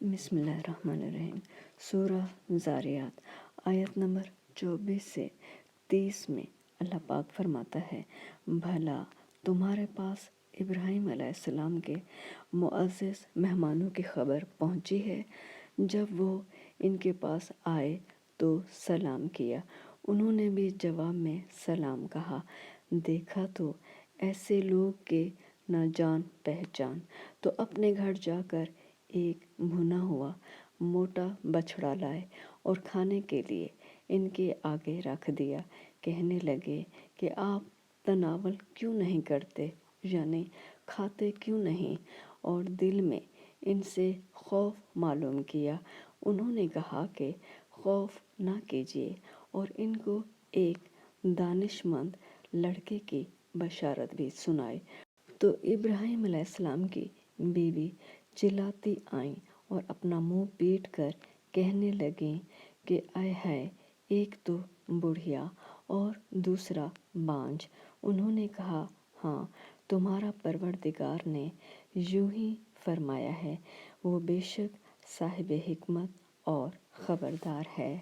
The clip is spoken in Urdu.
بسم اللہ الرحمن الرحیم۔ سورہ زاریات آیت نمبر 24 سے 30 میں اللہ پاک فرماتا ہے، بھلا تمہارے پاس ابراہیم علیہ السلام کے معزز مہمانوں کی خبر پہنچی ہے؟ جب وہ ان کے پاس آئے تو سلام کیا، انہوں نے بھی جواب میں سلام کہا۔ دیکھا تو ایسے لوگ کہ نہ جان پہچان، تو اپنے گھر جا کر ایک بھنا ہوا موٹا بچڑا لائے اور کھانے کے لیے ان کے آگے رکھ دیا۔ کہنے لگے کہ آپ تناول کیوں نہیں کرتے، یعنی کھاتے کیوں نہیں؟ اور دل میں ان سے خوف معلوم کیا۔ انہوں نے کہا کہ خوف نہ کیجیے، اور ان کو ایک دانش مند لڑکے کی بشارت بھی سنائی۔ تو ابراہیم علیہ السلام کی بیوی چلاتی آئیں اور اپنا منہ پیٹ کر کہنے لگیں کہ آئے ہائے، ایک تو بڑھیا اور دوسرا بانجھ۔ انہوں نے کہا، ہاں، تمہارا پروردگار نے یوں ہی فرمایا ہے، وہ بے شک صاحب حکمت اور خبردار ہے۔